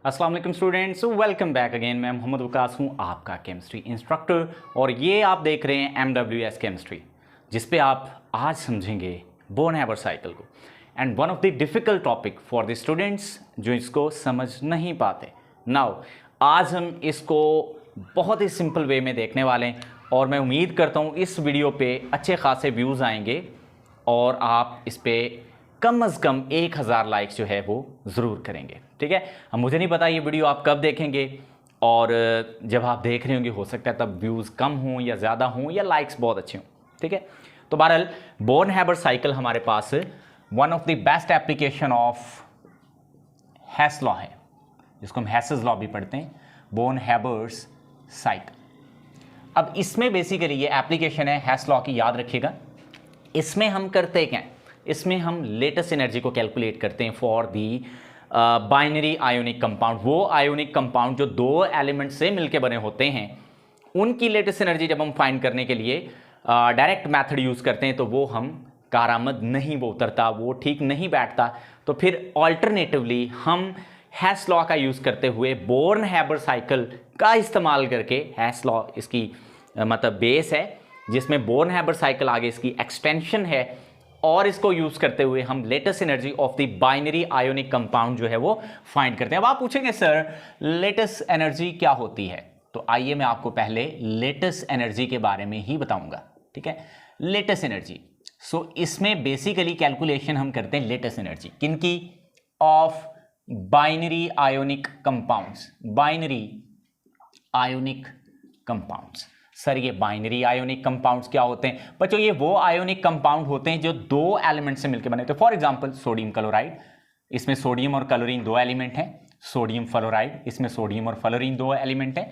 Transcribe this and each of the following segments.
अस्सलाम वालेकुम students, welcome back again. मैं मोहम्मद वकास हूँ, आपका केमिस्ट्री इंस्ट्रक्टर, और ये आप देख रहे हैं MWS केमिस्ट्री, जिस पे आप आज समझेंगे बोर्न-हैबर साइकिल को। And one of the difficult topic for the students जो इसको समझ नहीं पाते। नाउ आज हम इसको बहुत ही सिंपल वे में देखने वाले हैं, और मैं उम्मीद करता हूँ इस वीडियो पे अच्छे खासे व्यूज़ आएंगे और आप इस पर कम से कम 1000 लाइक्स जो है वो ज़रूर करेंगे। ठीक है, अब मुझे नहीं पता ये वीडियो आप कब देखेंगे, और जब आप देख रहे होंगे हो सकता है तब व्यूज़ कम हों या ज़्यादा हों या लाइक्स बहुत अच्छे हों। ठीक है, तो बहरहाल बोर्न-हैबर साइकिल हमारे पास one of the best application of Hess law है, जिसको हम हेसेस लॉ भी पढ़ते हैं, बोर्न-हैबर्स साइकिल। अब इसमें बेसिकली ये एप्लीकेशन है हेस लॉ की, याद रखिएगा। इसमें हम करते क्या हैं, इसमें हम लेटेस्ट एनर्जी को कैलकुलेट करते हैं for the binary ionic compound. वो आयोनिक कंपाउंड जो दो एलिमेंट से मिलके बने होते हैं, उनकी लेटेस्ट एनर्जी जब हम फाइंड करने के लिए डायरेक्ट मेथड यूज़ करते हैं तो वो हम कारआमद नहीं वो उतरता, वो ठीक नहीं बैठता। तो फिर ऑल्टरनेटिवली हम हेस लॉ का यूज़ करते हुए बोर्न-हैबर साइकिल का इस्तेमाल करके, हेस लॉ इसकी मतलब बेस है, जिसमें बोर्न-हैबर साइकिल आगे इसकी एक्सटेंशन है, और इसको यूज करते हुए हम latest energy of the binary ionic compound जो है वो फाइंड करते हैं। अब आप पूछेंगे सर लेटेस्ट एनर्जी क्या होती है, तो आइए मैं आपको पहले लेटेस्ट एनर्जी के बारे में ही बताऊंगा। ठीक है, लेटेस्ट एनर्जी, सो इसमें बेसिकली कैलकुलेशन हम करते हैं लेटेस्ट एनर्जी किनकी, of binary ionic compounds. Binary ionic compounds, sir ये बाइनरी आयोनिक कंपाउंड्स क्या होते हैं बच्चों? ये वो आयोनिक कंपाउंड होते हैं जो दो एलिमेंट से मिलकर बने। तो फॉर एग्जांपल सोडियम क्लोराइड, इसमें सोडियम और क्लोरीन दो एलिमेंट हैं। सोडियम फ्लोराइड, इसमें सोडियम और फ्लोरीन दो एलिमेंट हैं।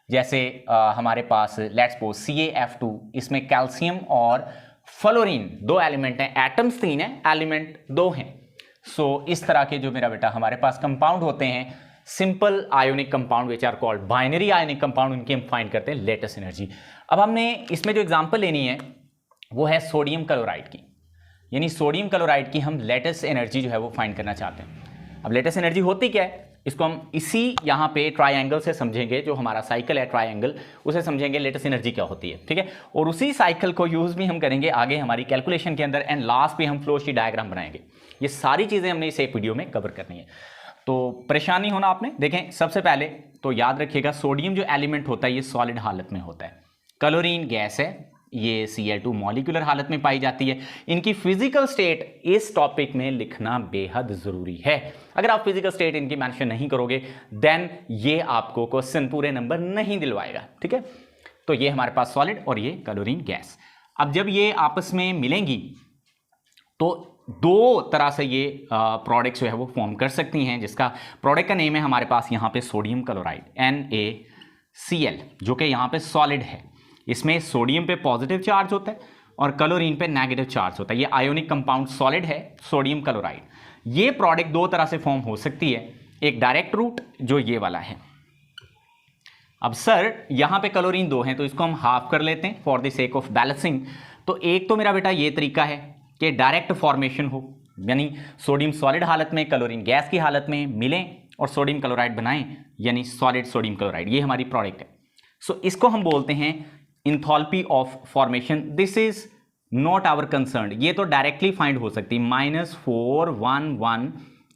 जैसे हमारे पास लेट्स सपोज CaF2, इसमें कैल्शियम और फ्लोरीन दो एलिमेंट हैं, एटम्स 3 हैं, एलिमेंट 2 हैं। सो इस तरह के जो मेरा बेटा हमारे पास कंपाउंड होते हैं, simple ionic compound which are called binary ionic compound, उनकी हम फाइंड करते हैं लेटेस्ट एनर्जी। अब हमने इसमें जो एग्जांपल लेनी है वो है सोडियम क्लोराइड की, यानी सोडियम क्लोराइड की हम लेटेस्ट एनर्जी जो है वो फाइंड करना चाहते हैं। अब लेटेस्ट एनर्जी होती क्या है, इसको हम इसी यहाँ पे ट्राइंगल से समझेंगे, जो हमारा साइकिल है ट्राइंगल, उसे समझेंगे लेटेस्ट एनर्जी क्या होती है। ठीक है, और उसी साइकिल को यूज भी हम करेंगे आगे हमारी कैलकुलेशन के अंदर, एंड लास्ट पे हम फ्लो शीट डायग्राम बनाएंगे। ये सारी चीजें हमने इस एक वीडियो में कवर करनी है, तो परेशानी होना आपने। देखें सबसे पहले तो याद रखिएगा सोडियम जो एलिमेंट होता है ये सॉलिड हालत में होता है, क्लोरीन गैस है, ये Cl2 मॉलिक्यूलर हालत में पाई जाती है। इनकी फिजिकल स्टेट इस टॉपिक में लिखना बेहद जरूरी है। अगर आप फिजिकल स्टेट इनकी मेंशन नहीं करोगे देन ये आपको क्वेश्चन पूरे नंबर नहीं दिलवाएगा। ठीक है, तो ये हमारे पास सॉलिड और ये क्लोरीन गैस। अब जब ये आपस में मिलेंगी तो दो तरह से ये प्रोडक्ट्स जो है वो फॉर्म कर सकती हैं, जिसका प्रोडक्ट का नेम है हमारे पास यहाँ पे सोडियम क्लोराइड NaCl, जो कि यहाँ पे सॉलिड है। इसमें सोडियम पे पॉजिटिव चार्ज होता है और क्लोरीन पे नेगेटिव चार्ज होता है। ये आयोनिक कंपाउंड सॉलिड है, सोडियम क्लोराइड। ये प्रोडक्ट दो तरह से फॉर्म हो सकती है, एक डायरेक्ट रूट जो ये वाला है। अब सर यहाँ पे क्लोरीन 2 है तो इसको हम हाफ कर लेते हैं for the sake of balancing. तो एक तो मेरा बेटा ये तरीका है कि डायरेक्ट फॉर्मेशन हो, यानी सोडियम सॉलिड हालत में क्लोरीन गैस की हालत में मिलें और सोडियम क्लोराइड बनाएं, यानी सॉलिड सोडियम क्लोराइड, ये हमारी प्रोडक्ट है। सो इसको हम बोलते हैं enthalpy of formation. This is not our concern, ये तो डायरेक्टली फाइंड हो सकती है, -411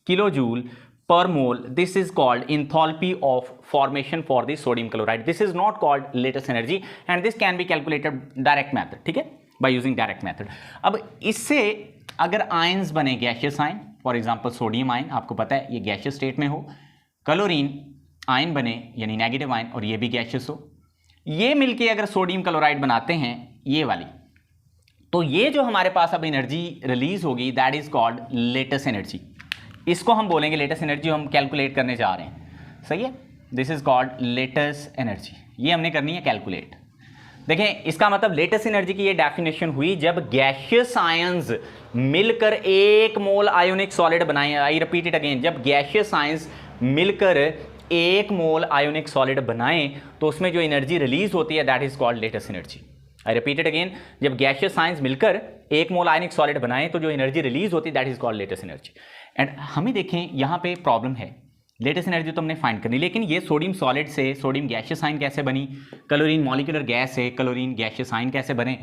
kilo joule per mole. This is called enthalpy of formation for the sodium chloride. This is not called latest energy and this can be calculated direct method. ठीक है, by using direct method. अब इससे अगर ions बने, gaseous ion, for example sodium ion, आपको पता है ये गैशियस स्टेट में हो, क्लोरीन आयन बने यानी नेगेटिव आयन और ये भी गैशियस हो, ये मिलके अगर सोडियम क्लोराइड बनाते हैं ये वाली, तो ये जो हमारे पास अब एनर्जी रिलीज होगी that is called latest energy. इसको हम बोलेंगे लेटेस्ट एनर्जी, हम कैलकुलेट करने जा रहे हैं। सही है, this is called latest energy, ये हमने करनी है कैलकुलेट। देखें इसका मतलब लेटेस्ट एनर्जी की ये डेफिनेशन हुई जब गैशियस आयंस मिलकर 1 मोल आयोनिक सॉलिड बनाएं। आई रिपीट इट अगेन, जब गैशियस आयंस मिलकर 1 मोल आयोनिक सॉलिड बनाएं तो उसमें जो एनर्जी रिलीज होती है that is called latest energy. I repeat it again, जब गैशियस आयंस मिलकर 1 मोल आयोनिक सॉलिड बनाएं तो जो एनर्जी रिलीज होती है that is called latest energy. And हमें देखें यहाँ पे प्रॉब्लम है लेटेस्ट एनर्जी तो हमने फाइंड करनी, लेकिन ये सोडियम सॉलिड से सोडियम गैशियस आयन कैसे बनी, क्लोरीन मॉलिक्यूलर गैस है, क्लोरीन गैशियस आयन कैसे बने,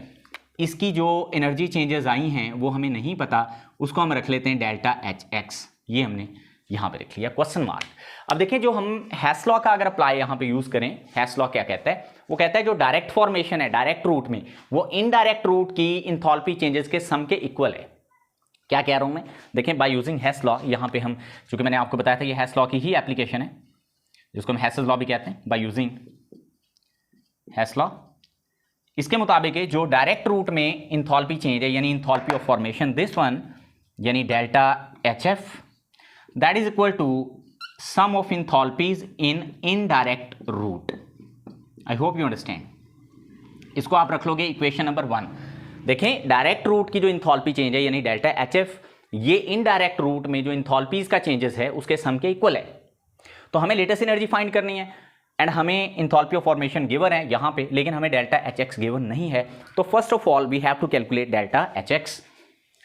इसकी जो एनर्जी चेंजेस आई हैं वो हमें नहीं पता, उसको हम रख लेते हैं डेल्टा HX। ये हमने यहाँ पे रख लिया क्वेश्चन मार्क। अब देखिए जो हम हेस लॉ का अगर अप्लाई यहाँ पे यूज करें, हेस लॉ क्या कहता है, वो कहता है जो डायरेक्ट फॉर्मेशन है डायरेक्ट रूट में, वो इनडायरेक्ट रूट की इंथैल्पी चेंजेस के सम के इक्वल है। क्या कह रहा हूं मैं, देखें बाय यूजिंग हेस लॉ, यहाँ पे हम, चूंकि मैंने आपको बताया था ये हेस लॉ की ही एप्लीकेशन है, जिसको हम हेस लॉ भी कहते हैं, बाय यूजिंग हेस लॉ, इसके मुताबिक जो डायरेक्ट रूट में इंथैल्पी चेंज है यानी enthalpy of formation, this one यानी delta HF, that is equal to sum of enthalpies in indirect route. I hope you understand. इसको आप रख लोगे इक्वेशन नंबर 1। देखें डायरेक्ट रूट की जो इंथैल्पी चेंज है यानी डेल्टा HF, ये इनडायरेक्ट रूट में जो इंथैल्पीज का चेंजेस है उसके सम के इक्वल है। तो हमें लेटेस्ट एनर्जी फाइंड करनी है एंड हमें इंथैल्पी ऑफ फॉर्मेशन गिवन है यहाँ पे, लेकिन हमें डेल्टा HX गिवन नहीं है। तो first of all we have to calculate delta HX।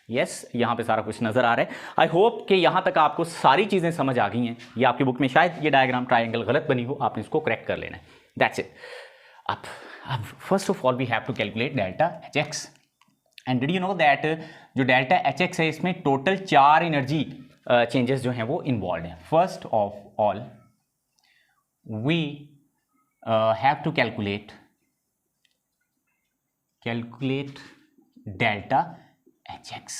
Yes, यहाँ पे सारा कुछ नजर आ रहा है। आई होप कि यहाँ तक आपको सारी चीजें समझ आ गई हैं। ये आपकी बुक में शायद ये डायग्राम ट्राइंगल गलत बनी हो, आपने इसको करेक्ट कर लेना है, दैट्स इट। अब first of all we have to calculate delta HX। And did you know that जो डेल्टा HX है इसमें टोटल 4 एनर्जी चेंजेस जो हैं वो इन्वॉल्व हैं। First of all we have to calculate delta HX।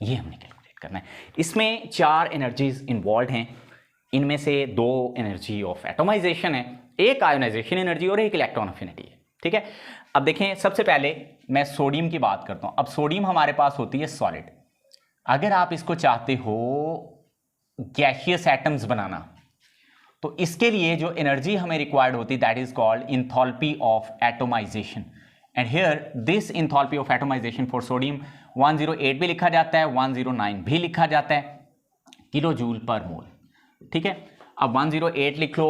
ये हमने कैलकुलेट करना है। इसमें 4 एनर्जीज इन्वॉल्व हैं, इनमें से 2 एनर्जी ऑफ एटोमाइजेशन है, एक आयोनाइजेशन एनर्जी और एक इलेक्ट्रॉन अफिनिटी है, ठीक है। अब देखें सबसे पहले मैं सोडियम की बात करता हूं। अब सोडियम हमारे पास होती है सॉलिड। अगर आप इसको चाहते हो गैसियस एटम्स बनाना, तो इसके लिए जो एनर्जी हमें रिक्वायर्ड होती है that is called enthalpy of atomisation. And here this enthalpy of atomisation for sodium 108 भी लिखा जाता है, 109 भी लिखा जाता है किलो जूल पर मोल, ठीक है। अब 108 लिख लो,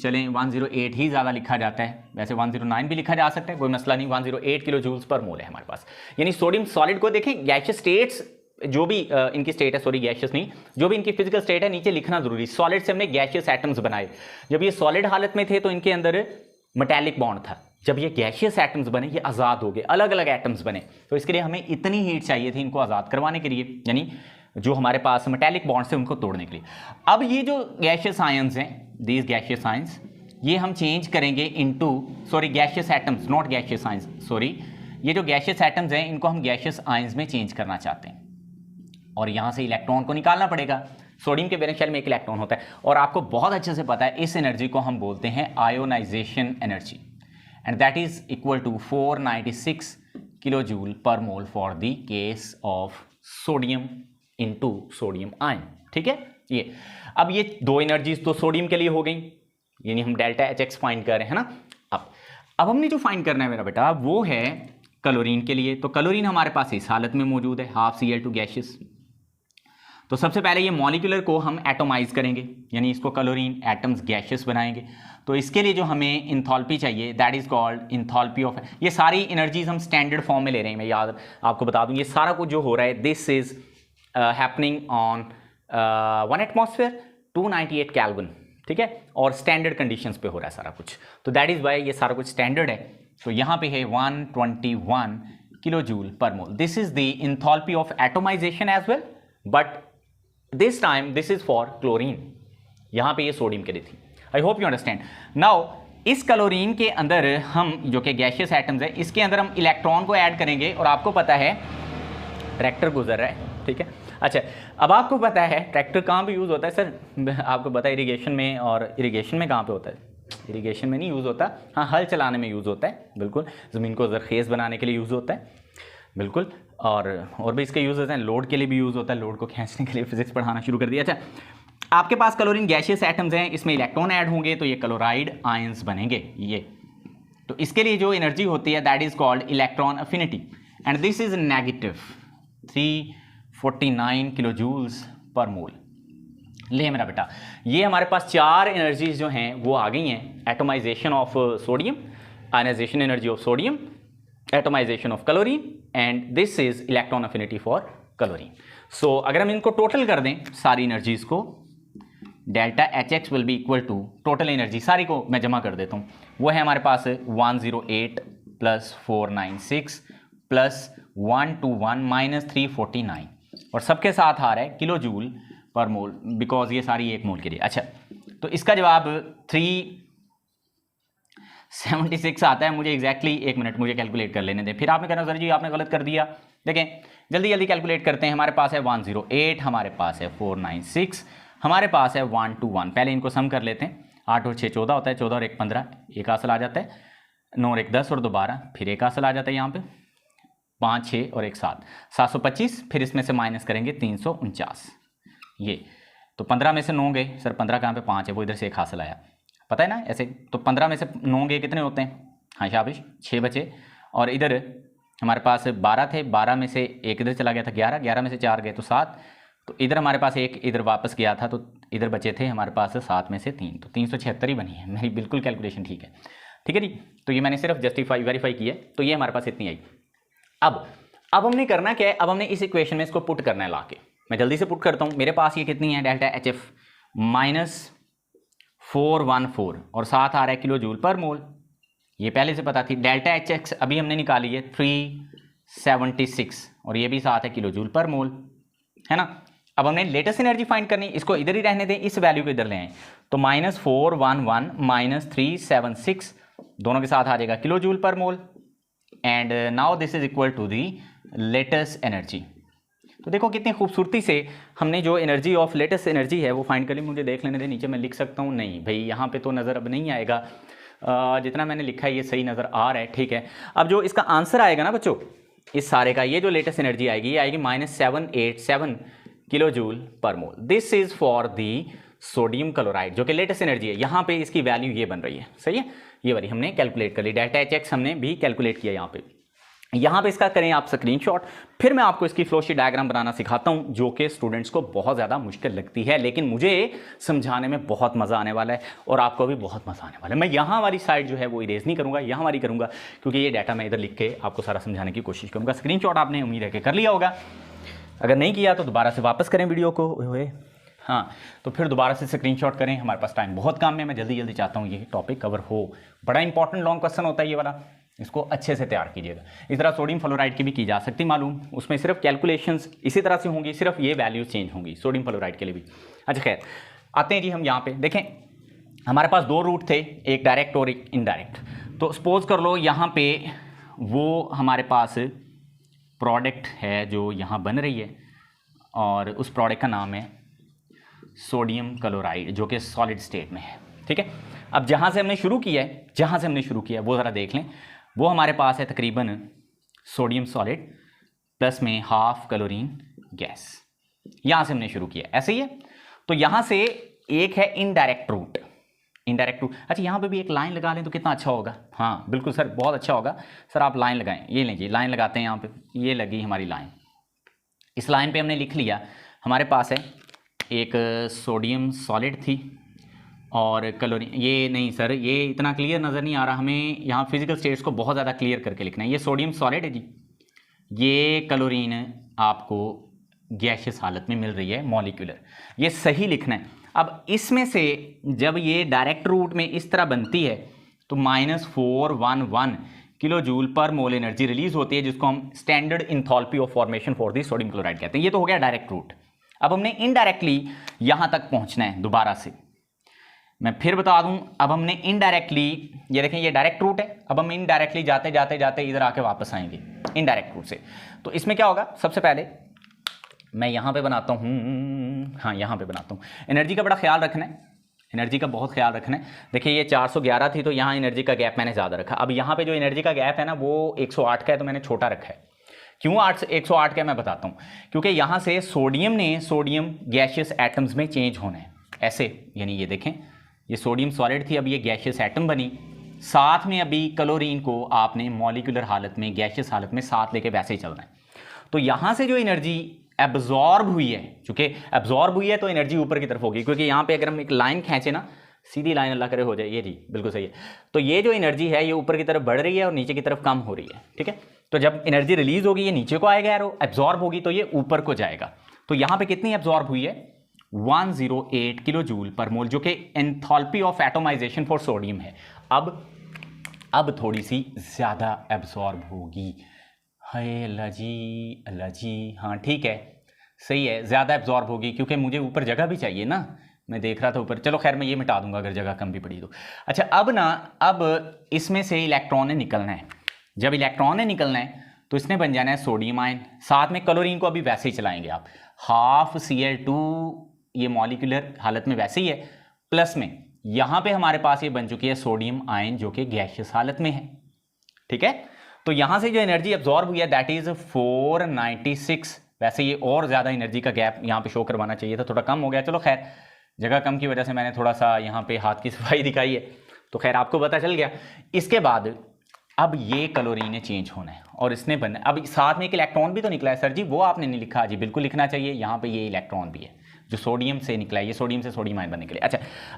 चलें 108 ही ज़्यादा लिखा जाता है, वैसे 109 भी लिखा जा सकता है, कोई मसला नहीं। 108 किलो जूल्स पर मोल है हमारे पास। यानी सोडियम सॉलिड को देखें, गैसियस स्टेट्स जो भी इनकी स्टेट है, सॉरी गैसियस नहीं, जो भी इनकी फिजिकल स्टेट है नीचे लिखना जरूरी। सॉलिड से हमने गैसियस एटम्स बनाए। जब ये सॉलिड हालत में थे तो इनके अंदर मेटालिक बॉन्ड था, जब ये गैसियस एटम्स बने ये आज़ाद हो गए, अलग अलग एटम्स बने। तो इसके लिए हमें इतनी हीट चाहिए थी इनको आज़ाद करवाने के लिए, यानी जो हमारे पास मेटालिक बॉन्ड्स हैं उनको तोड़ने के लिए। अब ये जो गैसियस आयंस हैं, दीज गैसियस आयंस, ये हम चेंज करेंगे into, sorry gaseous atoms, not gaseous ions, sorry, ये जो गैसियस एटम्स हैं इनको हम गैसियस आयंस में चेंज करना चाहते हैं और यहाँ से इलेक्ट्रॉन को निकालना पड़ेगा। सोडियम के वैलेंस शेल में एक इलेक्ट्रॉन होता है और आपको बहुत अच्छे से पता है इस एनर्जी को हम बोलते हैं ionisation energy, and that is equal to 496 kilo joule per mole for the case of sodium into sodium ion, ठीक है। ये अब ये 2 एनर्जीज तो सोडियम के लिए हो गई, यानी हम डेल्टा HX फाइंड कर रहे हैं ना। अब हमने जो फाइंड करना है मेरा बेटा वो है क्लोरीन के लिए। तो क्लोरीन हमारे पास इस हालत में मौजूद है, हाफ Cl2 गैसियस। तो सबसे पहले ये मॉलिक्यूलर को हम एटोमाइज करेंगे, यानी इसको क्लोरीन एटम्स गैसियस बनाएंगे। तो इसके लिए जो हमें इंथैल्पी चाहिए that is called enthalpy of, ये सारी एनर्जीज हम स्टैंडर्ड फॉर्म में ले रहे हैं। मैं याद आपको बता दूं ये सारा कुछ जो हो रहा है this is happening on 1 atmosphere 298 kelvin, ठीक है, और स्टैंडर्ड कंडीशंस पे हो रहा है सारा कुछ। तो दैट इज वाई ये सारा कुछ स्टैंडर्ड है। तो यहाँ पे है 121 kilo joule per mole. This is the enthalpy of atomisation as well, but this time this is for chlorine. यहाँ पे ये सोडियम के लिए थी। I hope you understand. Now इस क्लोरीन के अंदर हम जो कि गैसियस एटम्स है इसके अंदर हम इलेक्ट्रॉन को ऐड करेंगे और आपको पता है ट्रैक्टर गुजर रहा है, ठीक है। अच्छा, अब आपको पता है ट्रैक्टर कहाँ पे यूज़ होता है सर? आपको पता है इरिगेशन में, और इरिगेशन में कहाँ पे होता है? इरिगेशन में नहीं यूज़ होता, हाँ हल चलाने में यूज़ होता है, बिल्कुल। ज़मीन को ज़रखेज़ बनाने के लिए यूज़ होता है, बिल्कुल। और भी इसके यूजेस हैं, लोड के लिए भी यूज़ होता है, लोड को खींचने के लिए फिजिक्स पढ़ाना शुरू कर दिया। अच्छा, आपके पास क्लोरीन गैसियस एटम्स हैं, इसमें इलेक्ट्रॉन ऐड होंगे तो ये क्लोराइड आयंस बनेंगे ये। तो इसके लिए जो एनर्जी होती है that is called electron affinity, and this is negative 349 kilo joules per mole. ले मेरा बेटा, ये हमारे पास 4 एनर्जीज जो हैं वो आ गई हैं। Atomisation of sodium, ionisation energy of sodium, atomisation of chlorine, and this is electron affinity for chlorine. So अगर हम इनको टोटल कर दें सारी एनर्जीज को, delta H X will be equal to total energy, सारी को मैं जमा कर देता हूँ, वो है हमारे पास 108 प्लस 496 प्लस 121 माइनस 349 और सबके साथ आ रहा है kilo joule per mole, because ये सारी एक मोल के लिए। अच्छा, तो इसका जवाब 376 आता है। मुझे एग्जैक्टली एक मिनट मुझे कैलकुलेट कर लेने दें, फिर आपने कहना सर जी आपने गलत कर दिया। देखें जल्दी जल्दी कैलकुलेट करते हैं। हमारे पास है 108, हमारे पास है 496, हमारे पास है 121। पहले इनको सम कर लेते हैं। 8 और 6 14 होता है, 14 और 1 15, एक हासिल आ जाता है, 9 और 1 10 और 2 12, फिर एक हासिल आ जाता है यहाँ पे, 5 6 और 1 7, 725, फिर इसमें से माइनस करेंगे 349। ये तो 15 में से 9 गए, सर 15 कहाँ पे 5 है, वो इधर से एक हासिल आया, पता है ना ऐसे। तो 15 में से 9 गए कितने होते हैं, हाँ शाबाश 6 बचे, और इधर हमारे पास 12 थे, 12 में से एक इधर चला गया था 11, 11 में से 4 गए तो 7, तो इधर हमारे पास एक इधर वापस गया था, तो इधर बचे थे हमारे पास 7 में से 3, तो 376 ही बनी है। मेरी बिल्कुल कैलकुलेशन ठीक है, ठीक है जी। तो ये मैंने सिर्फ जस्टिफाई वेरीफाई किया, तो ये हमारे पास इतनी आई। अब हमने करना क्या है, अब हमने इस इक्वेशन में इसको पुट करना है ला के। मैं जल्दी से पुट करता हूँ। मेरे पास ये कितनी है, डेल्टा एच एफ माइनस 414 और साथ आ रहा है किलो जूल पर मोल, ये पहले से पता थी। डेल्टा एच एक्स अभी हमने निकाली है 376 और ये भी साथ है किलो जूल पर मोल, है ना। अब हमने लेटेस्ट एनर्जी फाइंड करनी, इसको इधर ही रहने दें, इस वैल्यू को इधर ले आए, तो -411 माइनस 376 दोनों के साथ आ जाएगा kilo joule per mole, and now this is equal to the lattice energy. तो देखो कितनी खूबसूरती से हमने जो एनर्जी ऑफ लेटेस्ट एनर्जी है वो फाइंड कर ली। मुझे देख लेने दे, नीचे मैं लिख सकता हूँ, नहीं भाई यहाँ पे तो नज़र अब नहीं आएगा, जितना मैंने लिखा है ये सही नज़र आ रहा है, ठीक है। अब जो इसका आंसर आएगा ना बच्चों, इस सारे का ये जो लेटेस्ट एनर्जी आएगी, ये आएगी -787 kilo joule per mole. This is for the sodium chloride, जो कि लेटेस्ट एनर्जी है। यहाँ पे इसकी वैल्यू ये बन रही है, सही है, ये वाली हमने कैलकुलेट कर ली। डेल्टा एच एक्स हमने भी कैलकुलेट किया यहाँ पे इसका करें आप स्क्रीनशॉट, फिर मैं आपको इसकी फ्लोशीट डायग्राम बनाना सिखाता हूँ, जो कि स्टूडेंट्स को बहुत ज़्यादा मुश्किल लगती है, लेकिन मुझे समझाने में बहुत मज़ा आने वाला है और आपको भी बहुत मज़ा आने वाला है। मैं यहाँ वाली साइड जो है वो इरेज नहीं करूँगा, यहाँ वाली करूँगा, क्योंकि ये डाटा मैं इधर लिख के आपको सारा समझाने की कोशिश करूँगा। स्क्रीनशॉट आपने उम्मीद है कि कर लिया होगा, अगर नहीं किया तो दोबारा से वापस करें वीडियो को, हाँ तो फिर दोबारा से स्क्रीनशॉट करें। हमारे पास टाइम बहुत कम है, मैं जल्दी जल्दी चाहता हूँ ये टॉपिक कवर हो। बड़ा इंपॉर्टेंट लॉन्ग क्वेश्चन होता है ये वाला, इसको अच्छे से तैयार कीजिएगा। इस तरह सोडियम फ्लोराइड की भी की जा सकती मालूम, उसमें सिर्फ कैलकुलेशंस इसी तरह से होंगी, सिर्फ ये वैल्यूज चेंज होंगी सोडियम फ्लोराइड के लिए भी। अच्छा खैर आते हैं जी हम यहाँ पे, देखें हमारे पास 2 रूट थे, एक डायरेक्ट और एक इनडायरेक्ट। तो सपोज कर लो यहाँ पे वो हमारे पास प्रोडक्ट है जो यहाँ बन रही है, और उस प्रोडक्ट का नाम है सोडियम क्लोराइड, जो कि सॉलिड स्टेट में है, ठीक है। अब जहाँ से हमने शुरू किया है, वो ज़रा देख लें। वो हमारे पास है तकरीबन सोडियम सॉलिड प्लस में हाफ क्लोरीन गैस, यहाँ से हमने शुरू किया, ऐसे ही है। तो यहाँ से एक है इनडायरेक्ट रूट, अच्छा यहाँ पे भी एक लाइन लगा लें तो कितना अच्छा होगा। हाँ बिल्कुल सर, बहुत अच्छा होगा सर, आप लाइन लगाएं। ये लीजिए लाइन लगाते हैं यहाँ पे, ये लगी हमारी लाइन। इस लाइन पे हमने लिख लिया, हमारे पास है एक सोडियम सॉलिड थी और क्लोरीन, ये नहीं सर ये इतना क्लियर नज़र नहीं आ रहा, हमें यहाँ फिजिकल स्टेट्स को बहुत ज़्यादा क्लियर करके लिखना है। ये सोडियम सॉलिड है जी, ये क्लोरीन आपको गैसियस हालत में मिल रही है मॉलिक्यूलर, ये सही लिखना है। अब इसमें से जब ये डायरेक्ट रूट में इस तरह बनती है तो -411 किलो जूल पर मोल एनर्जी रिलीज होती है, जिसको हम standard enthalpy of formation for the sodium chloride कहते हैं। ये तो हो गया डायरेक्ट रूट। अब हमने इनडायरेक्टली यहाँ तक पहुँचना है। दोबारा से मैं फिर बता दूं, अब हमने इनडायरेक्टली, ये देखें ये डायरेक्ट रूट है, अब हम इनडायरेक्टली जाते जाते जाते इधर आके वापस आएंगे इनडायरेक्ट रूट से। तो इसमें क्या होगा, सबसे पहले मैं यहाँ पे बनाता हूँ, हाँ यहाँ पे बनाता हूँ। एनर्जी का बड़ा ख्याल रखना है, एनर्जी का बहुत ख्याल रखना है। देखिए ये 411 थी, तो यहाँ एनर्जी का गैप मैंने ज़्यादा रखा। अब यहाँ पे जो एनर्जी का गैप है ना वो 108 का है, तो मैंने छोटा रखा है। क्यों 108 का मैं बताता हूँ, क्योंकि यहाँ से सोडियम गैसियस एटम्स में चेंज होना है ऐसे, यानी ये देखें ये सोडियम सॉलिड थी, अब ये गैसियस एटम बनी, साथ में अभी क्लोरीन को आपने मॉलिक्यूलर हालत में गैसियस हालत में साथ लेके वैसे ही चलना है। तो यहाँ से जो एनर्जी एब्जॉर्ब हुई है, चूंकि एब्जॉर्ब हुई है तो एनर्जी ऊपर की तरफ होगी, क्योंकि यहाँ पे अगर हम एक लाइन खींचे ना, सीधी लाइन अल्लाह करे हो जाए, ये जी बिल्कुल सही है। तो ये जो एनर्जी है ये ऊपर की तरफ बढ़ रही है और नीचे की तरफ कम हो रही है, ठीक है। तो जब एनर्जी रिलीज होगी ये नीचे को आएगा, और एब्जॉर्ब होगी तो ये ऊपर को जाएगा। तो यहाँ पे कितनी एब्जॉर्ब हुई है, 108 किलो जूल पर मोल, जो कि enthalpy of atomization for sodium है। अब थोड़ी सी ज़्यादा एब्जॉर्ब होगी। है अल्लाह जी, हाँ ठीक है, सही है, ज़्यादा एब्जॉर्ब होगी, क्योंकि मुझे ऊपर जगह भी चाहिए ना, मैं देख रहा था ऊपर। चलो खैर मैं ये मिटा दूंगा अगर जगह कम भी पड़ी तो। अच्छा अब इसमें से इलेक्ट्रॉन ने निकलना है। जब इलेक्ट्रॉन ने निकलना है तो इसने बन जाना है सोडियम आयन। साथ में क्लोरीन को अभी वैसे ही चलाएंगे आप, हाफ Cl2 ये मॉलिक्यूलर हालत में वैसे ही है, प्लस में यहां पे हमारे पास ये बन चुकी है सोडियम आयन जो कि गैसियस हालत में है। ठीक है, तो यहां से जो एनर्जी एब्जॉर्ब हुई है दैट इज 496। वैसे ये और ज्यादा एनर्जी का गैप यहां पे शो करवाना चाहिए था, थोड़ा कम हो गया। चलो खैर, जगह कम की वजह से मैंने थोड़ा सा यहां पे हाथ की सफाई दिखाई है, तो खैर आपको पता चल गया। इसके बाद अब ये क्लोरीन चेंज होना है और इसने बनना है। अब साथ में एक इलेक्ट्रॉन भी तो निकला है सर जी, वो आपने नहीं लिखा जी, बिल्कुल लिखना चाहिए। यहाँ पे ये इलेक्ट्रॉन भी है जो सोडियम से निकला है, ये सोडियम से सोडियम आयन बनने के लिए। अच्छा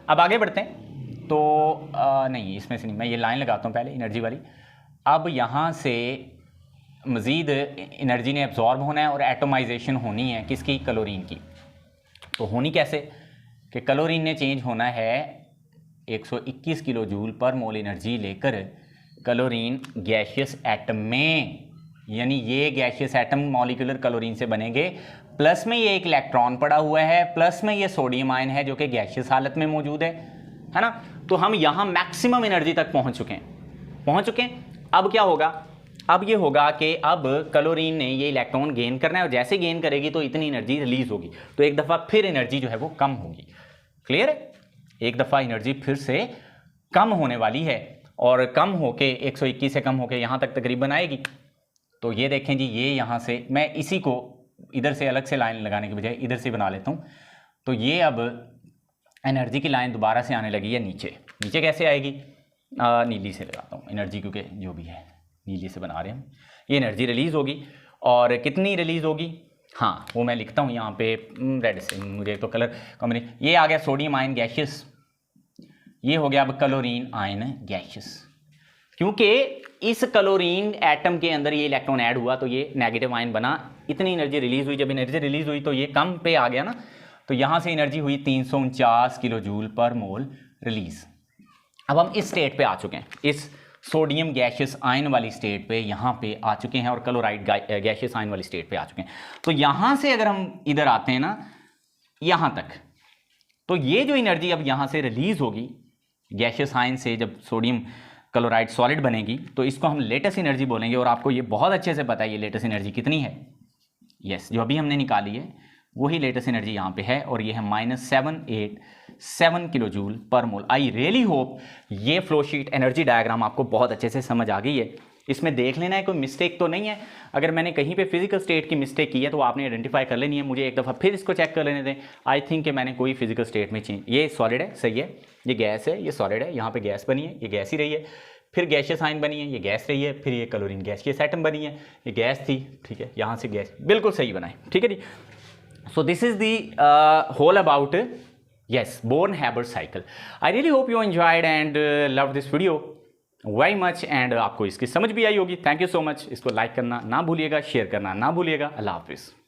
अब आगे बढ़ते हैं। तो नहीं, इसमें से नहीं, मैं ये लाइन लगाता हूँ पहले एनर्जी वाली। अब यहाँ से मज़ीद एनर्जी ने एब्जॉर्ब होना है और एटोमाइजेशन होनी है किसकी, क्लोरीन की। तो होनी कैसे कि क्लोरीन ने चेंज होना है 121 किलो जूल पर मोल एनर्जी लेकर क्लोरीन गैसियस एटम में, यानी ये गैसियस एटम मॉलिक्यूलर क्लोरीन से बनेंगे। प्लस में ये एक इलेक्ट्रॉन पड़ा हुआ है, प्लस में ये सोडियम आयन है जो कि गैसियस हालत में मौजूद है ना। तो हम यहाँ मैक्सिमम एनर्जी तक पहुँच चुके हैं। अब क्या होगा, अब ये होगा कि अब क्लोरीन ने ये इलेक्ट्रॉन गेन करना है और जैसे गेन करेगी तो इतनी एनर्जी रिलीज होगी, तो एक दफ़ा फिर एनर्जी जो है वो कम होगी। क्लियर है, एक दफ़ा एनर्जी फिर से कम होने वाली है और कम होके 121 से कम होके यहाँ तक तकरीबन आएगी। तो ये देखें जी, ये यहाँ से मैं इसी को इधर से अलग से लाइन लगाने के बजाय इधर से बना लेता हूँ। तो ये अब एनर्जी की लाइन दोबारा से आने लगी है नीचे कैसे आएगी, नीली से लगाता हूँ एनर्जी, क्योंकि जो भी है नीली से बना रहे हैं हम। ये एनर्जी रिलीज़ होगी और कितनी रिलीज़ होगी, हाँ वो मैं लिखता हूँ यहाँ पे रेड से, मुझे तो कलर कॉम्बिनेशन। ये आ गया सोडियम आयन गैसियस, ये हो गया अब क्लोरीन आयन गैसियस। क्योंकि इस क्लोरीन एटम के अंदर ये इलेक्ट्रॉन ऐड हुआ तो ये नेगेटिव आयन बना, इतनी एनर्जी रिलीज हुई। जब एनर्जी रिलीज हुई तो ये कम पे आ गया ना, तो यहाँ से एनर्जी हुई 349 किलो जूल पर मोल रिलीज। अब हम इस स्टेट पे आ चुके हैं, इस सोडियम गैसियस आयन वाली स्टेट पे यहाँ पे आ चुके हैं और क्लोराइड गैसियस आयन वाली स्टेट पे आ चुके हैं। तो यहाँ से अगर हम इधर आते हैं ना यहाँ तक, तो ये जो एनर्जी अब यहाँ से रिलीज होगी गैसियस आयन से, जब सोडियम क्लोराइड सॉलिड बनेगी तो इसको हम लेटेस्ट एनर्जी बोलेंगे। और आपको ये बहुत अच्छे से पता है ये लेटेस्ट एनर्जी कितनी है। यस, जो अभी हमने निकाली है वही लेटेस्ट एनर्जी यहाँ पे है और ये है -787 kilo joule per mole. I really hope ये फ्लोशीट एनर्जी डायग्राम आपको बहुत अच्छे से समझ आ गई है। इसमें देख लेना है कोई मिस्टेक तो नहीं है। अगर मैंने कहीं पे फिजिकल स्टेट की मिस्टेक की है तो आपने आइडेंटिफाई कर लेनी है। मुझे एक दफ़ा फिर इसको चेक कर लेने दें। आई थिंक कि मैंने कोई फिजिकल स्टेट में चेंज, ये सॉलिड है, सही है, ये गैस है, ये सॉलिड है, यहाँ पे गैस बनी है, ये गैस ही रही है, फिर गैसियस आयन बनी है, ये गैस रही है, फिर ये क्लोरीन गैसियस एटम बनी है, ये गैस थी, ठीक है, यहाँ से गैस, बिल्कुल सही बनाए, ठीक है जी। So this is the whole about yes, Born-Haber cycle. I really hope you enjoyed and loved this video very much and आपको इसकी समझ भी आई होगी। Thank you so much. इसको लाइक करना ना भूलिएगा, शेयर करना ना भूलिएगा। अल्लाह हाफिज़।